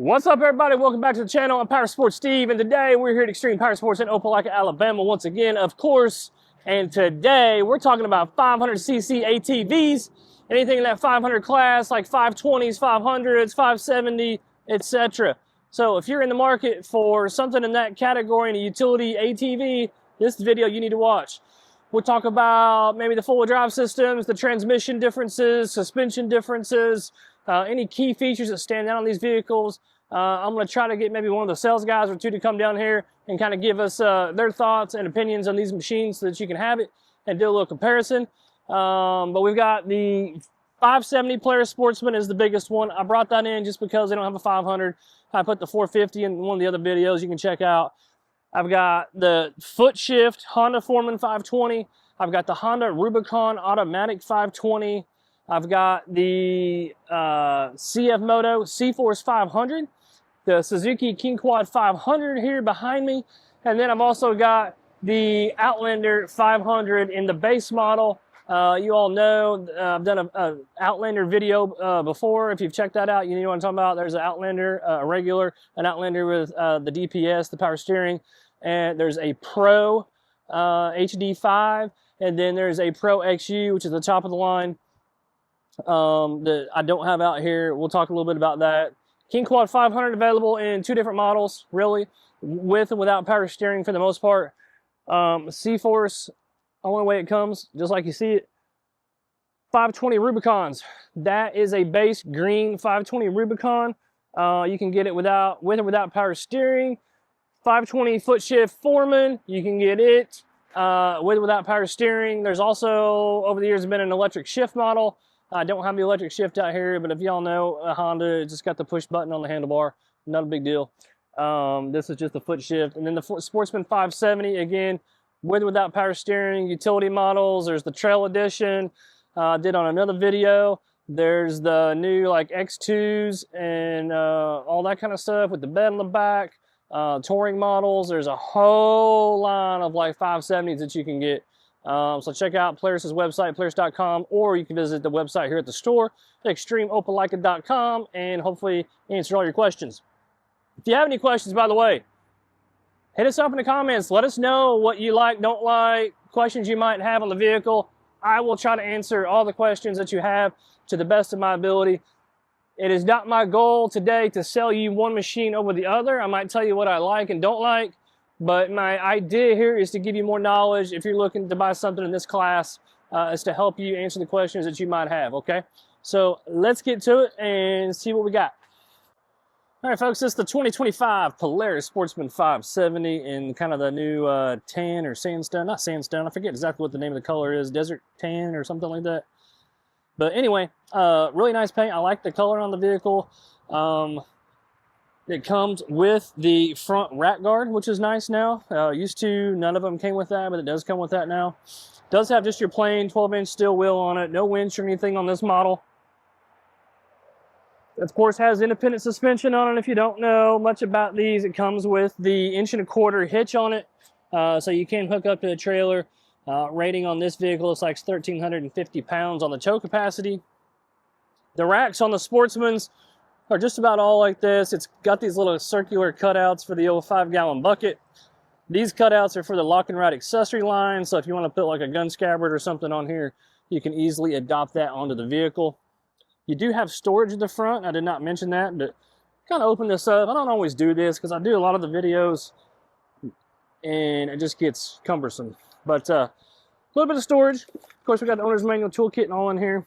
What's up, everybody? Welcome back to the channel. I'm Polaris Sports Steve, and today we're here at Extreme Power Sports in Opelika, Alabama once again, of course. And today we're talking about 500cc ATVs, anything in that 500 class, like 520s, 500s, 570, etc. So if you're in the market for something in that category, in a utility ATV, this video you need to watch. We'll talk about maybe the four-wheel drive systems, the transmission differences, suspension differences, any key features that stand out on these vehicles. I'm going to try to get maybe one of the sales guys or two to come down here and kind of give us their thoughts and opinions on these machines so that you can have it and do a little comparison. But we've got the 570 Polaris Sportsman is the biggest one. I brought that in just because they don't have a 500. I put the 450 in one of the other videos you can check out. I've got the foot shift Honda Foreman 520. I've got the Honda Rubicon automatic 520. I've got the CFMoto CForce 500, the Suzuki KingQuad 500 here behind me, and then I've also got the Outlander 500 in the base model. You all know I've done an Outlander video before. If you've checked that out, you know what I'm talking about. There's an Outlander, a regular, an Outlander with the DPS, the power steering, and there's a Pro HD5, and then there's a Pro XU, which is the top of the line. That I don't have out here. We'll talk a little bit about that. KingQuad 500 available in two different models, really, with and without power steering for the most part. CForce, only way it comes, just like you see it. 520 Rubicons. That is a base green 520 Rubicon. You can get it with or without power steering. 520 foot shift Foreman. You can get it with or without power steering. There's also, over the years, been an electric shift model. I don't have the electric shift out here, but if y'all know a Honda, it's just got the push button on the handlebar. Not a big deal. This is just the foot shift. And then the Sportsman 570, again, with or without power steering, utility models. There's the Trail Edition. I did on another video. There's the new like X2s and all that kind of stuff with the bed on the back. Touring models. There's a whole line of like 570s that you can get. So check out Polaris' website, Polaris.com, or you can visit the website here at the store, extremeopelika.com, and hopefully answer all your questions. If you have any questions, by the way, hit us up in the comments. Let us know what you like, don't like, questions you might have on the vehicle. I will try to answer all the questions that you have to the best of my ability. It is not my goal today to sell you one machine over the other. I might tell you what I like and don't like. But my idea here is to give you more knowledge if you're looking to buy something in this class, is to help you answer the questions that you might have, okay? So let's get to it and see what we got. All right, folks, this is the 2025 Polaris Sportsman 570 in kind of the new tan or sandstone. Not sandstone, I forget exactly what the name of the color is. Desert tan or something like that. But anyway, really nice paint. I like the color on the vehicle. It comes with the front rack guard, which is nice now. Used to, none of them came with that, but it does come with that now. Does have just your plain 12-inch steel wheel on it. No winch or anything on this model. Of course, has independent suspension on it. If you don't know much about these, it comes with the 1.25" hitch on it. So you can hook up to a trailer. Rating on this vehicle is like 1,350 pounds on the tow capacity. The racks on the Sportsmans are just about all like this. It's got these little circular cutouts for the old 5-gallon bucket. These cutouts are for the lock and ride accessory line, so if you want to put like a gun scabbard or something on here, you can easily adopt that onto the vehicle. You do have storage in the front. I did not mention that, but kind of open this up. I don't always do this because I do a lot of the videos and it just gets cumbersome. But a little bit of storage. Of course, we got the owner's manual toolkit and all in here.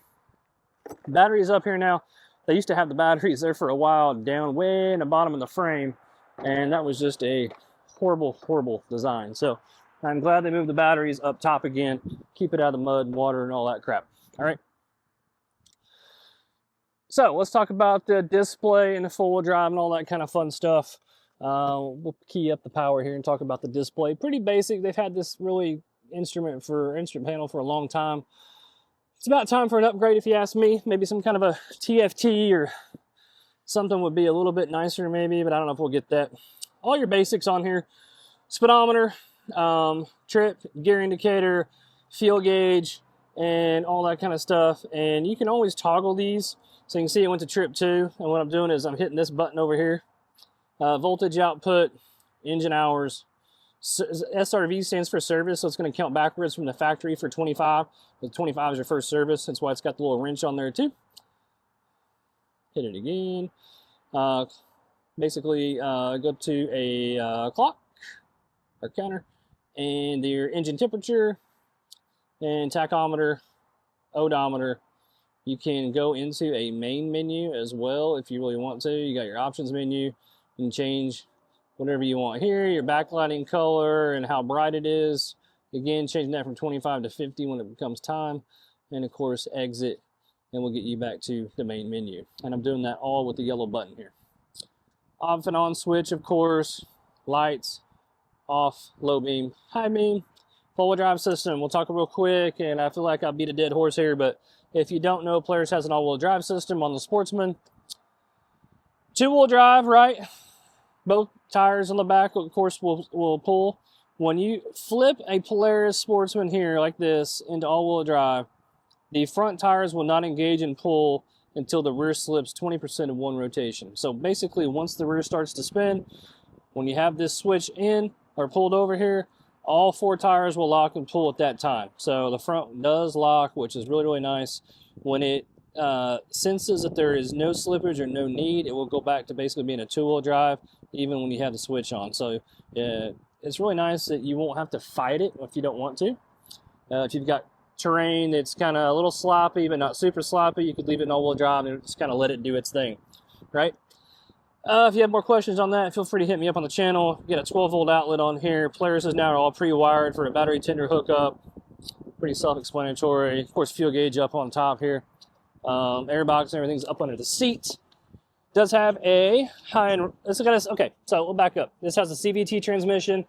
Battery is up here now. They used to have the batteries there for a while down way in the bottom of the frame, and that was just a horrible, horrible design. So I'm glad they moved the batteries up top again, keep it out of the mud and water and all that crap. All right. So let's talk about the display and the four-wheel drive and all that kind of fun stuff. We'll key up the power here and talk about the display. Pretty basic. They've had this really instrument panel for a long time. It's about time for an upgrade if you ask me. Maybe some kind of a TFT or something would be a little bit nicer maybe, but I don't know if we'll get that. All your basics on here. Speedometer, trip, gear indicator, fuel gauge, and all that kind of stuff. And you can always toggle these So you can see it went to trip 2, and what I'm doing is I'm hitting this button over here. Voltage output, engine hours. SRV stands for service, so it's going to count backwards from the factory for 25. The 25 is your first service. That's why it's got the little wrench on there too. Hit it again. Basically, go to a clock or counter, and your engine temperature and tachometer, odometer. You can go into a main menu as well if you really want to. You got your options menu. You can change whatever you want here, your backlighting color and how bright it is. Again, changing that from 25 to 50 when it becomes time. And of course, exit, and we'll get you back to the main menu. And I'm doing that all with the yellow button here. Off and on switch, of course, lights, off, low beam, high beam, four-wheel drive system. We'll talk real quick, and I feel like I'll beat a dead horse here, but if you don't know, Polaris has an all-wheel drive system on the Sportsman. Two-wheel drive, right? Both tires on the back, of course, will pull. When you flip a Polaris Sportsman here like this into all-wheel drive, the front tires will not engage and pull until the rear slips 20% of one rotation. So basically, once the rear starts to spin, when you have this switch in or pulled over here, all four tires will lock and pull at that time. So the front does lock, which is really, really nice. When it senses that there is no slippage or no need, it will go back to basically being a two-wheel drive, even when you have the switch on. So it's really nice that you won't have to fight it if you don't want to. If you've got terrain that's kind of a little sloppy, but not super sloppy, you could leave it in all-wheel drive and just kind of let it do its thing, right? If you have more questions on that, feel free to hit me up on the channel. Get a 12-volt outlet on here. Polaris is now all pre-wired for a battery tender hookup. Pretty self-explanatory. Of course, fuel gauge up on top here. Air box and everything's up under the seat. Does have a high-end... Okay, so we'll back up. This has a CVT transmission.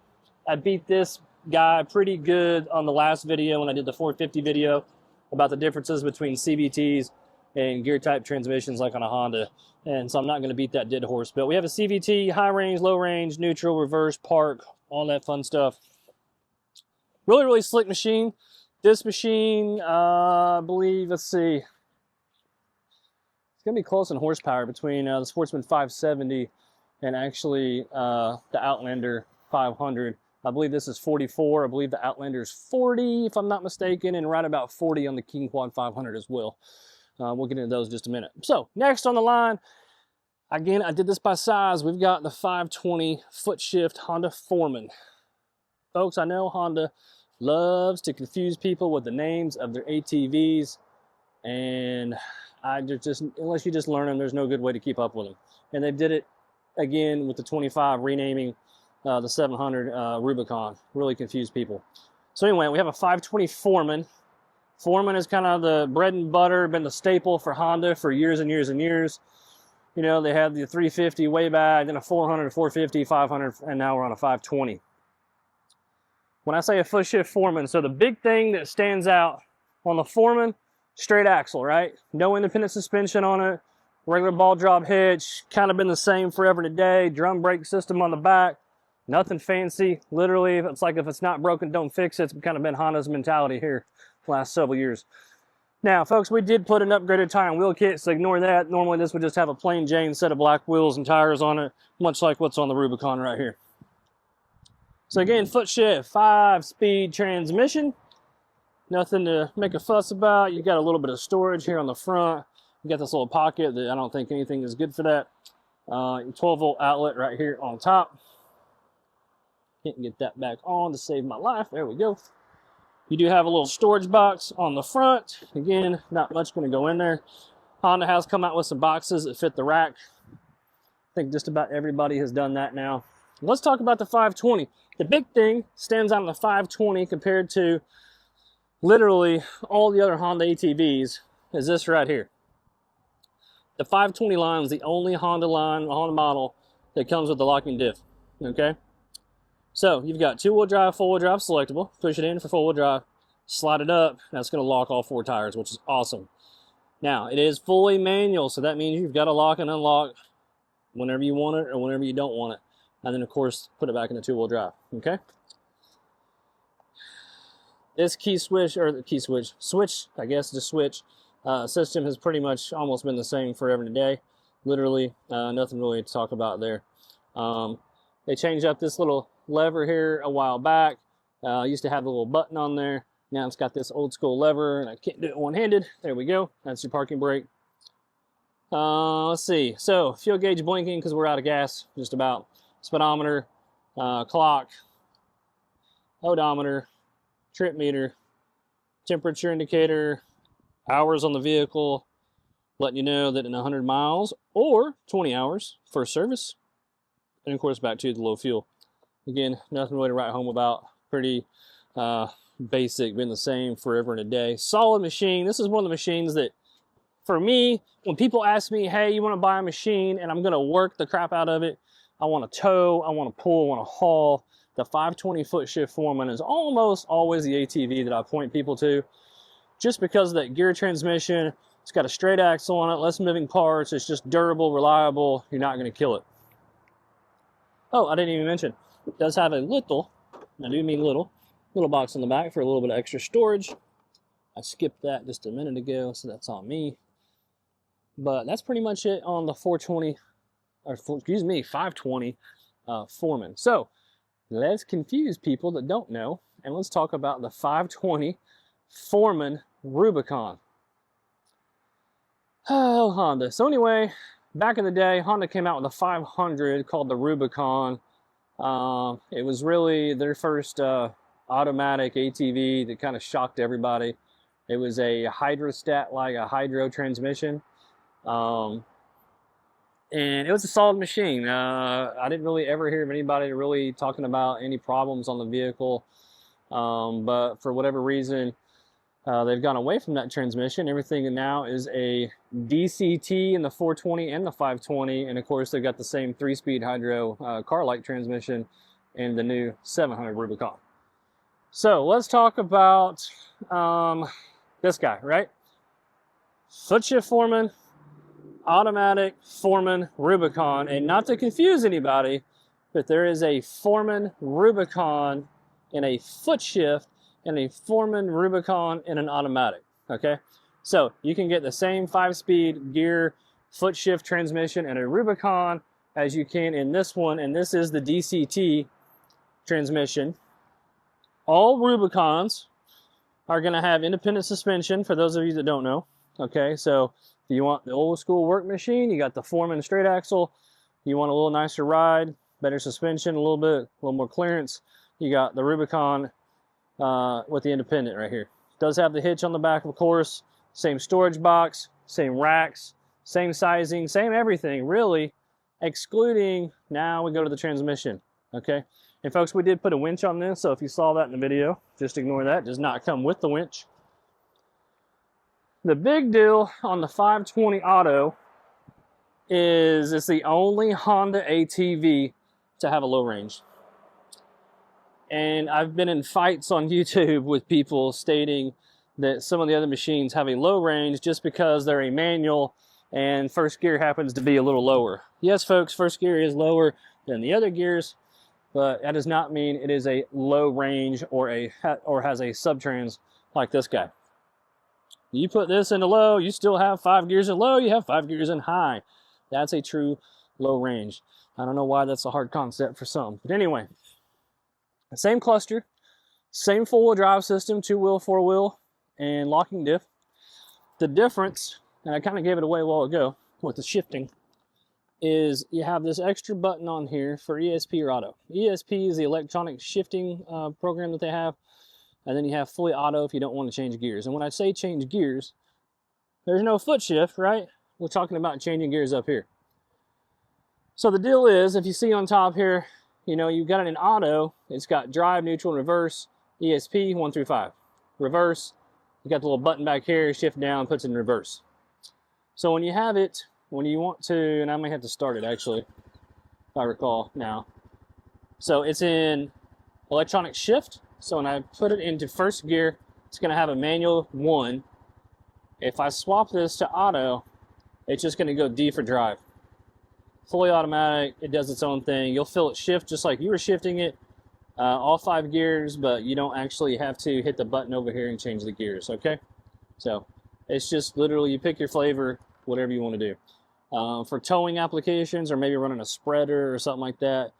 I beat this guy pretty good on the last video when I did the 450 video about the differences between CVTs and gear type transmissions like on a Honda. And so I'm not going to beat that dead horse. But we have a CVT, high range, low range, neutral, reverse, park, all that fun stuff. Really, really slick machine. This machine, I believe, let's see. It's going to be close in horsepower between the Sportsman 570 and actually the Outlander 500. I believe this is 44. I believe the Outlander is 40, if I'm not mistaken, and right about 40 on the KingQuad 500 as well. We'll get into those in just a minute. So next on the line, again, I did this by size. We've got the 520 foot shift Honda Foreman. Folks, I know Honda loves to confuse people with the names of their ATVs, and unless you just learn them, there's no good way to keep up with them. And they did it again with the 25 renaming the 700 Rubicon. Really confused people. So anyway, we have a 520 Foreman. Foreman is kind of the bread and butter, been the staple for Honda for years and years and years. You know, they had the 350 way back, then a 400, 450, 500, and now we're on a 520. When I say a foot shift Foreman, so the big thing that stands out on the Foreman, straight axle, right? No independent suspension on it, regular ball drop hitch, kind of been the same forever and a day, drum brake system on the back, nothing fancy. Literally, it's like if it's not broken, don't fix it. It's kind of been Honda's mentality here last several years. Now, folks, we did put an upgraded tire and wheel kit, so ignore that. Normally, this would just have a plain Jane set of black wheels and tires on it, much like what's on the Rubicon right here. So again, foot shift, 5-speed transmission. Nothing to make a fuss about. You got a little bit of storage here on the front. You got this little pocket that I don't think anything is good for that. 12-volt outlet right here on top. Can't get that back on to save my life. There we go. You do have a little storage box on the front. Again, not much going to go in there. Honda has come out with some boxes that fit the rack. I think just about everybody has done that now. Let's talk about the 520. The big thing stands out on the 520 compared to literally all the other Honda ATVs is this right here. The 520 line is the only Honda model that comes with the locking diff, okay? So you've got two-wheel drive, four-wheel drive selectable. Push it in for four-wheel drive, slide it up, and that's going to lock all four tires, which is awesome. Now, it is fully manual, so that means you've got to lock and unlock whenever you want it or whenever you don't want it. And then, of course, put it back in the two-wheel drive, okay? This switch, I guess, the switch, System has pretty much almost been the same forever and a day. Literally, nothing really to talk about there. They changed up this little lever here a while back. Used to have a little button on there. Now it's got this old school lever, and I can't do it one-handed. There we go. That's your parking brake. Let's see. So fuel gauge blinking because we're out of gas. Just about. Speedometer, clock, odometer, trip meter, temperature indicator, hours on the vehicle, letting you know that in 100 miles or 20 hours for service. And of course, back to the low fuel. Again, nothing really to write home about. Pretty basic, been the same forever and a day. Solid machine. This is one of the machines that, for me, when people ask me, hey, you want to buy a machine and I'm going to work the crap out of it, I want to tow, I want to pull, I want to haul, the 520 foot shift Foreman is almost always the ATV that I point people to, just because of that gear transmission. It's got a straight axle on it, less moving parts, it's just durable, reliable, you're not going to kill it. Oh, I didn't even mention, it does have a little, I do mean little box in the back for a little bit of extra storage. I skipped that just a minute ago, so that's on me. But that's pretty much it on the 520 Foreman. So let's confuse people that don't know, and let's talk about the 520 Foreman Rubicon. Oh, Honda. So anyway, back in the day, Honda came out with a 500 called the Rubicon. It was really their first automatic ATV that kind of shocked everybody. It was a hydrostat, like a hydro transmission. And it was a solid machine. I didn't really ever hear of anybody really talking about any problems on the vehicle. But for whatever reason, they've gone away from that transmission. Everything now is a DCT in the 420 and the 520. And of course, they've got the same 3-speed hydro car-like transmission in the new 700 Rubicon. So let's talk about this guy, right? Foot shift Foreman, automatic Foreman Rubicon. And not to confuse anybody, but there is a Foreman Rubicon in a foot shift and a Foreman Rubicon in an automatic. Okay, so you can get the same 5-speed gear foot shift transmission in a Rubicon as you can in this one, and this is the DCT transmission. All Rubicons are going to have independent suspension, for those of you that don't know. Okay, so if you want the old school work machine, you got the Foreman straight axle. You want a little nicer ride, better suspension, a little more clearance, you got the Rubicon with the independent right here. Does have the hitch on the back, of course. Same storage box, same racks, same sizing, same everything, really, excluding, now we go to the transmission. Okay, and folks, we did put a winch on this, so if you saw that in the video, just ignore that. It does not come with the winch. The big deal on the 520 Auto is it's the only Honda ATV to have a low range. And I've been in fights on YouTube with people stating that some of the other machines have a low range just because they're a manual and first gear happens to be a little lower. Yes, folks, first gear is lower than the other gears, but that does not mean it is a low range or has a subtrans like this guy. You put this into low, you still have 5 gears in low, you have 5 gears in high. That's a true low range. I don't know why that's a hard concept for some. But anyway, same cluster, same four-wheel drive system, 2-wheel, 4-wheel, and locking diff. The difference, and I kind of gave it away a while ago with the shifting, is you have this extra button on here for ESP or auto. ESP is the electronic shifting program that they have. And then you have fully auto if you don't want to change gears. And when I say change gears, there's no foot shift, right? We're talking about changing gears up here. So the deal is, if you see on top here, you know, you've got it in auto, it's got drive, neutral, and reverse, ESP 1 through 5. Reverse, you got the little button back here, shift down, puts it in reverse. So when you have it, when you want to, and I may have to start it actually, if I recall now. So it's in electronic shift. So when I put it into first gear, it's going to have a manual 1. If I swap this to auto, it's just going to go D for drive. Fully automatic, it does its own thing. You'll feel it shift just like you were shifting it, all 5 gears, but you don't actually have to hit the button over here and change the gears, okay? So It's just literally you pick your flavor, whatever you want to do. For towing applications, or maybe running a spreader or something like that,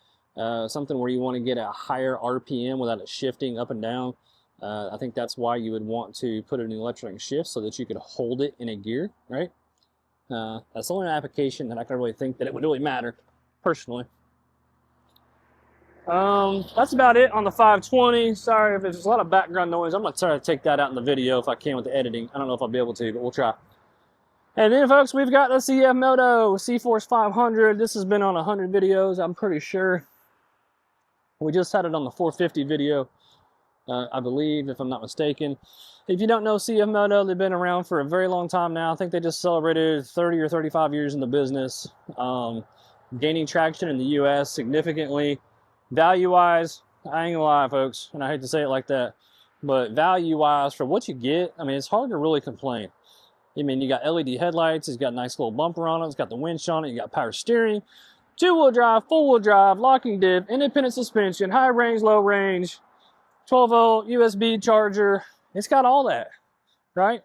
something where you want to get a higher RPM without it shifting up and down, I think that's why you would want to put it in electronic shift so that you could hold it in a gear, right? That's the only application that I can really think that it would really matter, personally. That's about it on the 520. Sorry if there's a lot of background noise. I'm going to try to take that out in the video if I can with the editing. I don't know if I'll be able to, but we'll try. And then, folks, we've got the CFMoto CForce 500. This has been on 100 videos, I'm pretty sure. We just had it on the 450 video, I believe, if I'm not mistaken. If you don't know CFMoto, they've been around for a very long time now. I think they just celebrated 30 or 35 years in the business, gaining traction in the U.S. significantly. Value-wise, I ain't gonna lie, folks, and I hate to say it like that, but value-wise, for what you get, I mean, it's hard to really complain. I mean, you got LED headlights, it's got a nice little bumper on it, it's got the winch on it, you got power steering, two-wheel drive, four-wheel drive, locking diff, independent suspension, high range, low range, 12-volt USB charger. It's got all that, right?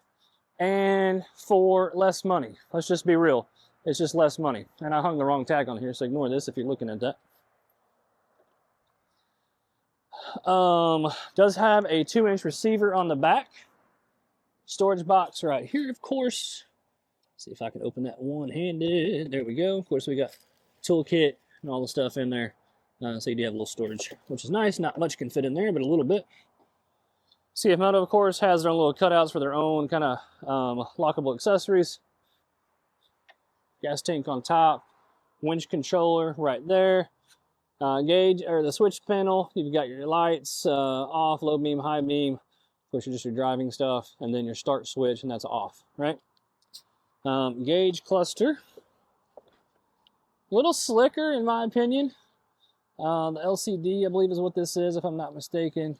And for less money. Let's just be real. It's just less money. And I hung the wrong tag on here, so ignore this if you're looking at that. Does have a 2-inch receiver on the back. Storage box right here, of course. See if I can open that one-handed. There we go. Of course, we got toolkit and all the stuff in there. So you do have a little storage, which is nice. Not much can fit in there, but a little bit. CFMoto, of course, has their own little cutouts for their own kind of lockable accessories. Gas tank on top. Winch controller right there. Gauge, or the switch panel. You've got your lights, off, low beam, high beam. Of course, just your driving stuff, and then your start switch, and that's off, right? Gauge cluster. A little slicker, in my opinion. The LCD, I believe, is what this is, if I'm not mistaken.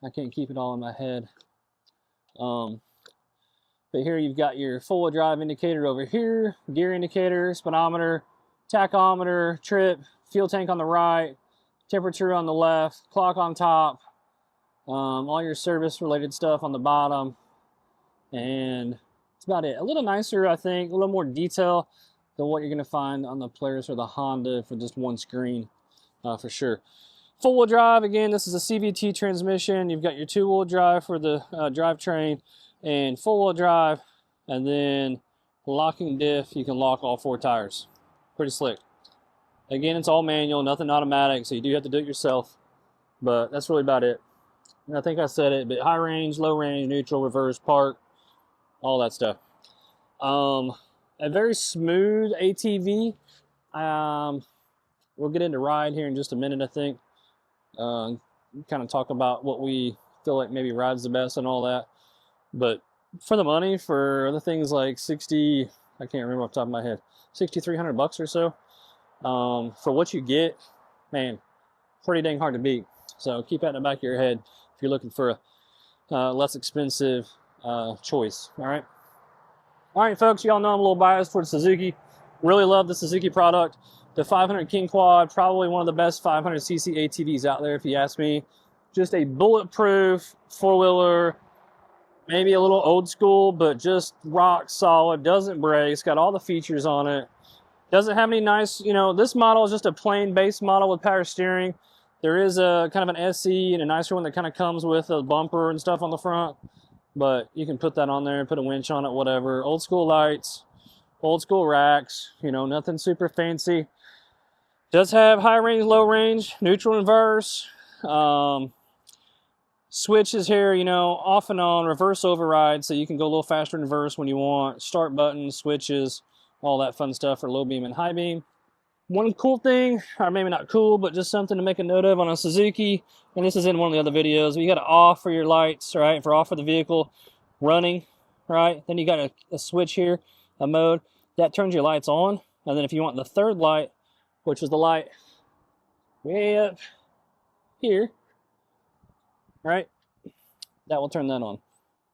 I can't keep it all in my head. But here you've got your full drive indicator over here, gear indicator, speedometer, tachometer, trip, fuel tank on the right, temperature on the left, clock on top. All your service-related stuff on the bottom, and that's about it. A little nicer, I think, a little more detail than what you're going to find on the Polaris or the Honda for just one screen, for sure. Four-wheel drive, again, this is a CVT transmission. You've got your two-wheel drive for the drivetrain, and four-wheel drive, and then locking diff. You can lock all 4 tires. Pretty slick. Again, it's all manual, nothing automatic, so you do have to do it yourself, but that's really about it. And I think I said it, but high range, low range, neutral, reverse, park, all that stuff. A very smooth ATV. We'll get into ride here in just a minute, I think. Kind of talk about what we feel like maybe rides the best and all that. But for the money, for other things like 60, I can't remember off the top of my head, 6,300 bucks or so. For what you get, man, pretty dang hard to beat. So keep that in the back of your head if you're looking for a less expensive choice. All right, folks, y'all know I'm a little biased towards Suzuki. Really love the Suzuki product. The 500 KingQuad, probably one of the best 500cc ATVs out there, if you ask me. Just a bulletproof four-wheeler, maybe a little old school, but just rock solid, doesn't break. It's got all the features on it. Doesn't have any nice, you know, this model is just a plain base model with power steering. There is a kind of an SE and a nicer one that kind of comes with a bumper and stuff on the front. But you can put that on there, put a winch on it, whatever. Old school lights, old school racks, you know, nothing super fancy. Does have high range, low range, neutral, reverse. Switches here, you know, off and on, reverse override, so you can go a little faster in reverse when you want. Start buttons, switches, all that fun stuff for low beam and high beam. One cool thing, or maybe not cool, but just something to make a note of on a Suzuki, and this is in one of the other videos, you got to off for your lights, right, for off for the vehicle, running, right? Then you got a switch here, a mode, that turns your lights on, and then if you want the third light, which is the light way up here, right, that will turn that on.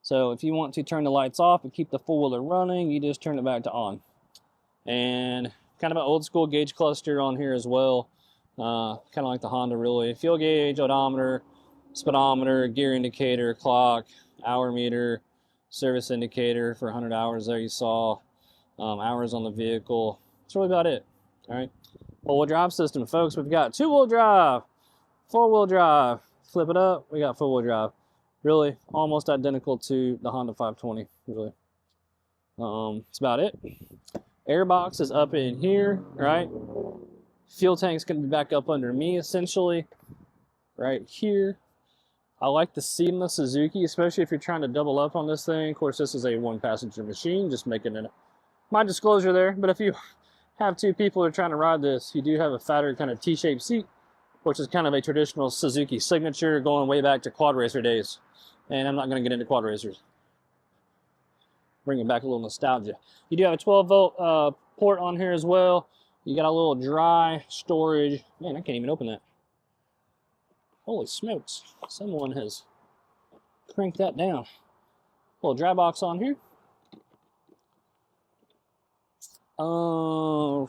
So if you want to turn the lights off and keep the four-wheeler running, you just turn it back to on. And kind of an old school gauge cluster on here as well. Kind of like the Honda, really. Fuel gauge, odometer, speedometer, gear indicator, clock, hour meter, Service indicator for 100 hours there you saw. Hours on the vehicle. That's really about it. All right. Four-wheel drive system, folks. We've got two-wheel drive, four-wheel drive. Flip it up, we got four-wheel drive. Really almost identical to the Honda 520, really. That's about it. Air box is up in here, right? Fuel tank's gonna be back up under me, essentially, right here. I like the seat in the Suzuki, especially if you're trying to double up on this thing. Of course, this is a one-passenger machine, just making it my disclosure there. But if you have two people who are trying to ride this, you do have a fatter kind of T-shaped seat, which is kind of a traditional Suzuki signature going way back to quad racer days. And I'm not going to get into quad racers. Bringing back a little nostalgia. You do have a 12-volt port on here as well. You got a little dry storage. Man, I can't even open that. Holy smokes. Someone has cranked that down. Little dry box on here.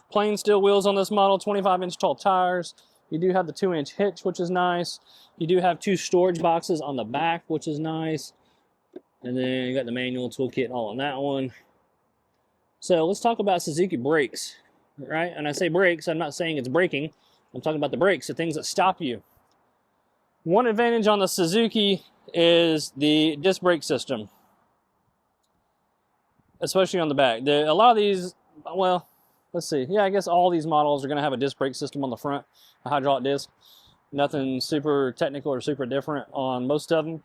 Plain steel wheels on this model, 25-inch tall tires. You do have the 2-inch hitch, which is nice. You do have 2 storage boxes on the back, which is nice. And then you got the manual toolkit all on that one. So let's talk about Suzuki brakes, right? And I say brakes, I'm not saying it's braking. I'm talking about the brakes, the things that stop you. One advantage on the Suzuki is the disc brake system, especially on the back. A lot of these, well, let's see. Yeah, I guess all these models are going to have a disc brake system on the front, a hydraulic disc. Nothing super technical or super different on most of them.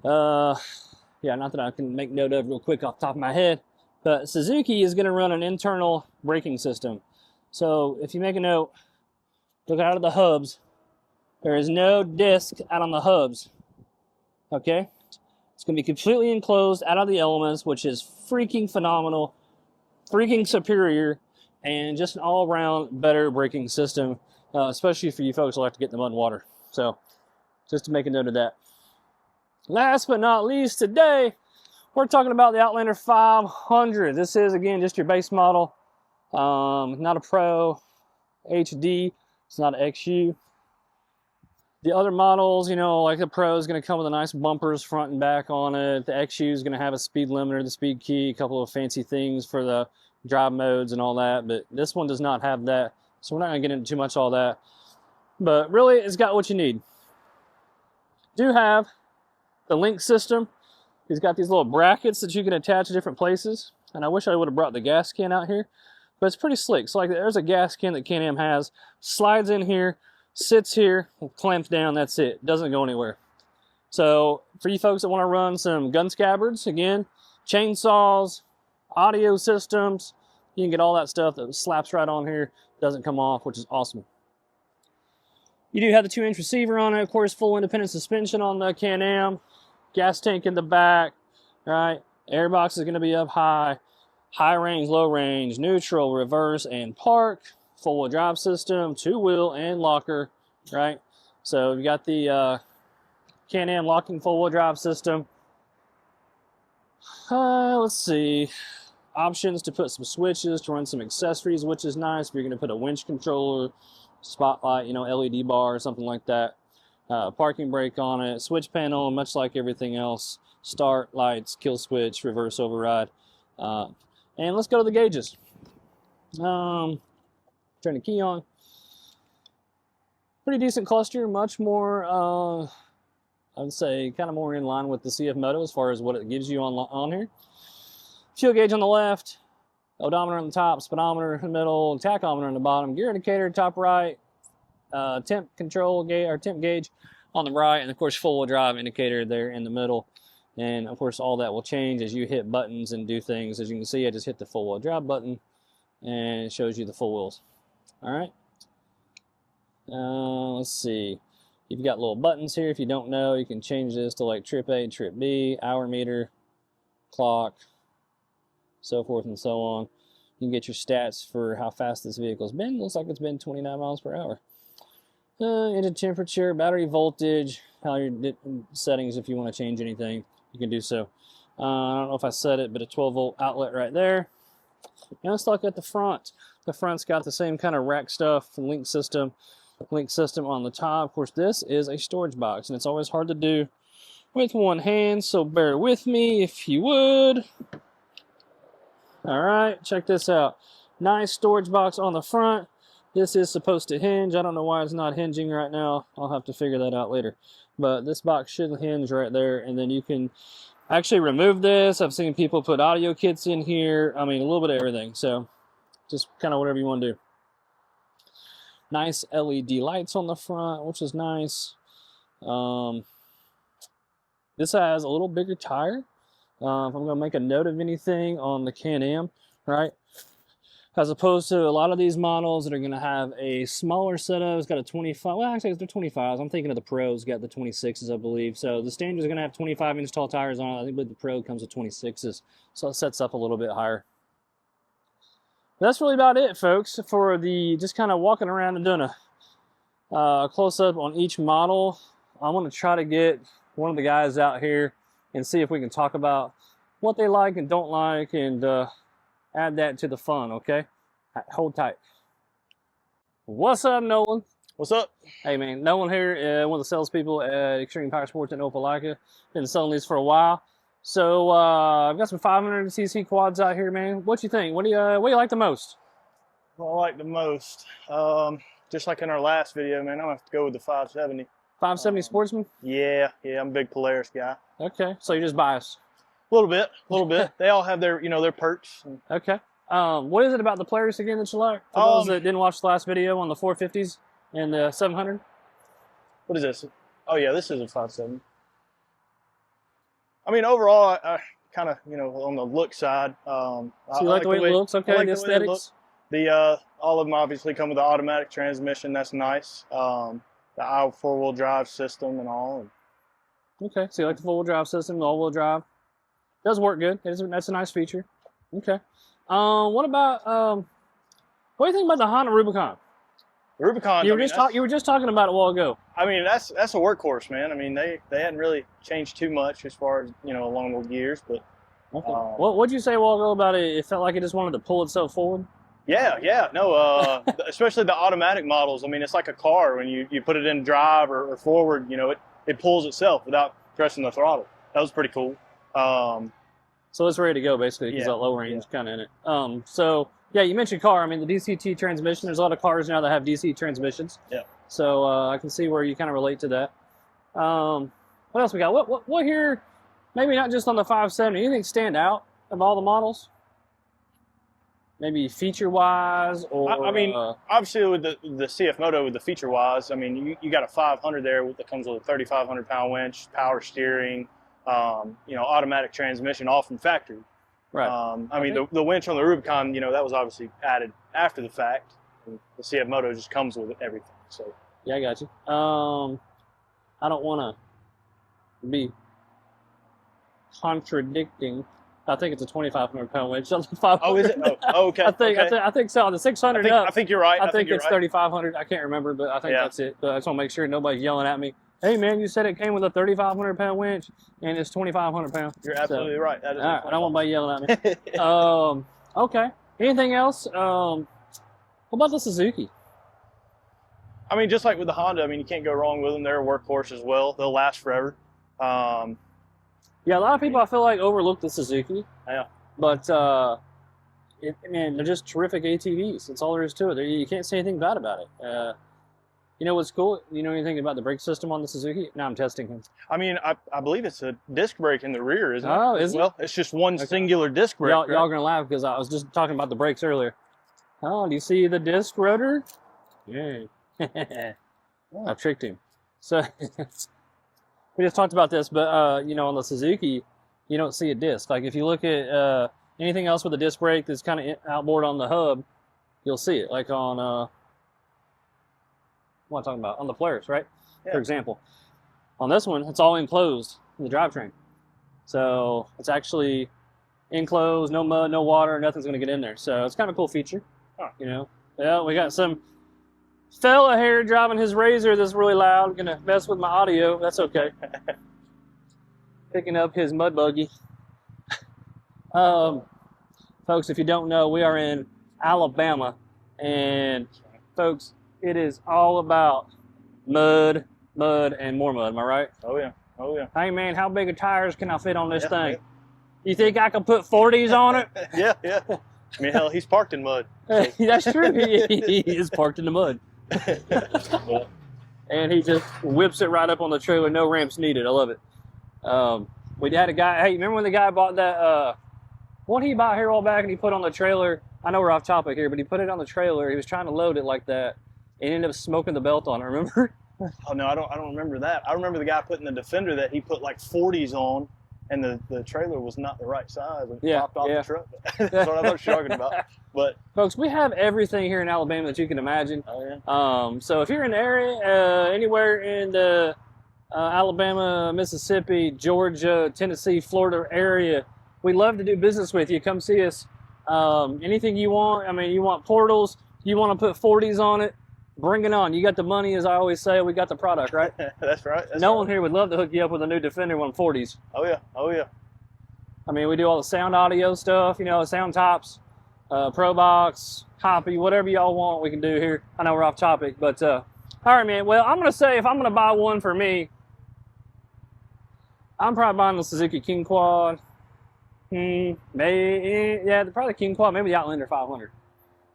Yeah, not that I can make note of real quick off the top of my head, but Suzuki is going to run an internal braking system. So if you make a note, look out of the hubs. There is no disc out on the hubs. Okay? It's going to be completely enclosed out of the elements, which is freaking phenomenal, freaking superior, and just an all-around better braking system, especially for you folks who like to get in the mud and water. So, just to make a note of that. Last but not least, today, we're talking about the Outlander 500. This is, again, just your base model. Not a Pro HD. It's not an XU. The other models, you know, like the Pro is going to come with a nice bumpers front and back on it. The XU is going to have a speed limiter, the speed key, a couple of fancy things for the drive modes and all that. But this one does not have that. So we're not going to get into too much all that. But really, it's got what you need. Do have the link system. It's got these little brackets that you can attach to different places. And I wish I would have brought the gas can out here. But it's pretty slick. So like there's a gas can that Can-Am has. Slides in here. Sits here, clamps down, that's it. Doesn't go anywhere. So for you folks that want to run some gun scabbards, again, chainsaws, audio systems, you can get all that stuff that slaps right on here. Doesn't come off, which is awesome. You do have the 2-inch receiver on it, of course, full independent suspension on the Can-Am. Gas tank in the back, right? Airbox is going to be up high. High range, low range, neutral, reverse, and park. Four-wheel drive system, 2-wheel, and locker, right? So you got the Can-Am locking four-wheel drive system. Let's see. Options to put some switches, to run some accessories, which is nice. If you're going to put a winch controller, spotlight, you know, LED bar or something like that. Parking brake on it. Switch panel, much like everything else. Start, lights, kill switch, reverse override. And let's go to the gauges. Turn the key on. Pretty decent cluster, much more, I would say, kind of more in line with the CFMoto as far as what it gives you on here. Fuel gauge on the left, odometer on the top, speedometer in the middle, tachometer on the bottom, gear indicator top right, temp control gauge or temp gauge on the right, and of course full-wheel drive indicator there in the middle. And of course all that will change as you hit buttons and do things. As you can see, I just hit the full-wheel drive button and it shows you the full wheels. All right. Let's see. You've got little buttons here. If you don't know, you can change this to like trip A, trip B, hour meter, clock, so forth and so on. You can get your stats for how fast this vehicle's been. Looks like it's been 29 miles per hour. Engine temperature, battery voltage, how your settings. If you want to change anything, you can do so. I don't know if I said it, but a 12-volt outlet right there. And let's look at the front. The front's got the same kind of rack stuff, link system on the top. Of course, this is a storage box, and it's always hard to do with one hand, so bear with me if you would. All right, check this out. Nice storage box on the front. This is supposed to hinge. I don't know why it's not hinging right now. I'll have to figure that out later. But this box should hinge right there, and then you can actually remove this. I've seen people put audio kits in here. I mean, a little bit of everything. So just kind of whatever you want to do. Nice LED lights on the front, which is nice. This has a little bigger tire. If I'm going to make a note of anything on the Can-Am, right? As opposed to a lot of these models that are going to have a smaller setup. It's got a 25. Well, actually, they're 25s. I'm thinking of the Pro's got the 26s, I believe. So the standard is going to have 25-inch tall tires on it. I think the Pro comes with 26s. So it sets up a little bit higher. But that's really about it, folks, for the just kind of walking around and doing a close-up on each model. I want to try to get one of the guys out here and see if we can talk about what they like and don't like and add that to the fun, okay? Hold tight. What's up, Nolan? What's up? Hey, man. Nolan here, one of the salespeople at Extreme Power Sports in Opelika. Been selling these for a while. So I've got some 500cc quads out here, man. What you think? What do you like the most? What I like the most, just like in our last video, man, I'm gonna have to go with the 570. 570 Sportsman? Yeah, I'm a big Polaris guy. Okay, so you're just biased. A little bit. They all have their, their perks. Okay. What is it about the Polaris again that you like? For those that didn't watch the last video on the 450s and the 700? What is this? Oh yeah, this is a 570. I mean, overall, I kind of, on the look side. So you like the way it looks? Okay, like the aesthetics? All of them obviously come with the automatic transmission. That's nice. The four-wheel drive system and all. Okay, so you like the four-wheel drive system, the all-wheel drive. Does work good. That's a nice feature. Okay. What about what do you think about the Honda Rubicon? The Rubicon. You were just talking about it a while ago. I mean, that's a workhorse, man. I mean, they hadn't really changed too much as far as along the years, but. Okay. What'd you say a while ago about it? It felt like it just wanted to pull itself forward. Yeah, no, especially the automatic models. I mean, it's like a car when you put it in drive or forward. It pulls itself without pressing the throttle. That was pretty cool. So it's ready to go basically because that low range kind of in it. So yeah, you mentioned car. I mean, the DCT transmission. There's a lot of cars now that have DC transmissions. Yeah. So I can see where you kind of relate to that. What else we got? What here? Maybe not just on the 570. Anything stand out of all the models? Maybe feature-wise, or I mean, obviously with the CFMoto with the feature-wise, I mean, you got a 500 there that comes with a 3,500-pound winch, power steering, automatic transmission, all from factory. Right. I mean, the winch on the Rubicon, that was obviously added after the fact. And the CFMoto just comes with everything. So yeah, I got you. I don't want to be contradicting. I think it's a 2,500-pound winch. Oh, is it? Oh, okay. I think so. On the 600 I think you're right. I think it's 3,500. I can't remember, but I think that's it. But I just want to make sure nobody's yelling at me. Hey, man, you said it came with a 3,500-pound winch, and it's 2,500 pounds. You're absolutely right. That is all right. I don't want anybody yelling at me. Okay. Anything else? What about the Suzuki? I mean, just like with the Honda, I mean, you can't go wrong with them. They're a workhorse as well. They'll last forever. Yeah, a lot of people I feel like overlook the Suzuki. Yeah. But man, they're just terrific ATVs. That's all there is to it. You can't say anything bad about it. You know what's cool? You know anything about the brake system on the Suzuki? Now I'm testing him. I mean, I believe it's a disc brake in the rear, isn't it? Oh, is it? Well, it's just one singular disc brake. Y'all gonna laugh because I was just talking about the brakes earlier. Oh, do you see the disc rotor? Yeah. I tricked him. So we just talked about this, but on the Suzuki, you don't see a disc. Like if you look at anything else with a disc brake that's kind of outboard on the hub, you'll see it. Like on what am I talking about? On the Polaris, right? Yeah. For example. On this one, it's all enclosed in the drivetrain. So it's actually enclosed, no mud, no water, nothing's going to get in there. So it's kind of a cool feature. Huh. Yeah, we got some fella here driving his Razor that's really loud. Going to mess with my audio. That's okay. Picking up his mud buggy. Folks, if you don't know, we are in Alabama. And folks, it is all about mud, and more mud. Am I right? Oh, yeah. Oh yeah. Hey man, how big of tires can I fit on this Yeah, thing? yeah. You think I can put 40s on it? Yeah, yeah. I mean, hell, he's parked in mud. So. That's true. He is parked in the mud. And he just whips it right up on the trailer, no ramps needed. I love it. We had a guy, hey, remember when the guy bought that, what did he buy here a while back and he put on the trailer? I know we're off topic here, but he put it on the trailer. He was trying to load it like that and ended up smoking the belt on it, remember? Oh no, I don't remember that. I remember the guy putting the Defender that he put like 40s on, and the trailer was not the right size and popped off the truck. That's what I thought you were talking about. But folks, we have everything here in Alabama that you can imagine. Oh yeah. So if you're in the area, anywhere in the Alabama, Mississippi, Georgia, Tennessee, Florida area, we'd love to do business with you. Come see us. Anything you want. I mean, you want portals, you want to put 40s on it, bring it on. You got the money, as I always say, we got the product, right? That's right. That's no right. one here would love to hook you up with a new Defender 140s. Oh yeah. Oh yeah. I mean, we do all the sound audio stuff, you know, sound tops, Pro Box, Hoppy, whatever y'all want we can do here. I know we're off topic, but all right, man. Well, I'm going to say if I'm going to buy one for me, I'm probably buying the Suzuki KingQuad. Maybe, yeah, probably KingQuad, maybe the Outlander 500.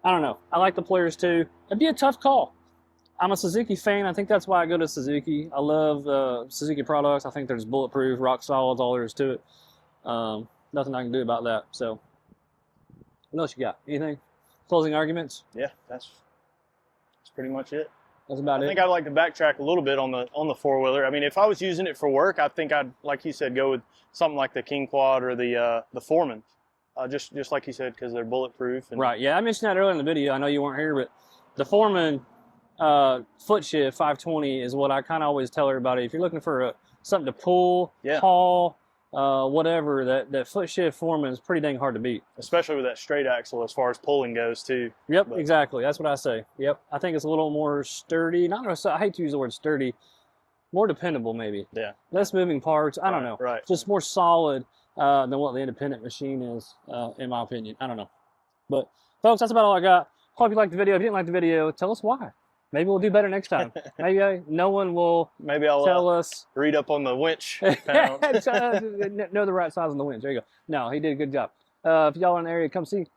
I don't know. I like the Polaris too. It'd be a tough call. I'm a Suzuki fan. I think that's why I go to Suzuki. I love Suzuki products. I think they're just bulletproof, rock solid, all there is to it. Nothing I can do about that. So, what else you got? Anything? Closing arguments? Yeah, that's pretty much it. That's about it. I think I'd like to backtrack a little bit on the four-wheeler. I mean, if I was using it for work, I think I'd, like he said, go with something like the KingQuad or the Foreman. Just like he said, because they're bulletproof. And right. Yeah, I mentioned that earlier in the video. I know you weren't here, but the Foreman foot shift 520 is what I kind of always tell everybody. If you're looking for something to pull, haul, whatever, that foot shift Foreman is pretty dang hard to beat. Especially with that straight axle as far as pulling goes too. Yep, exactly. That's what I say. Yep. I think it's a little more sturdy. I hate to use the word sturdy. More dependable maybe. Yeah. Less moving parts. I don't know. Right. Just more solid than what the independent machine is, in my opinion. I don't know. But folks, that's about all I got. Hope you liked the video. If you didn't like the video, tell us why. Maybe we'll do better next time. Maybe no one will tell us. Read up on the winch. Know the right size on the winch. There you go. No, he did a good job. If y'all are in the area, come see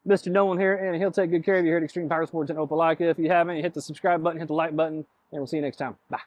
Mr. Nolan here, and he'll take good care of you here at Extreme Power Sports in Opelika. If you haven't, hit the subscribe button, hit the like button, and we'll see you next time. Bye.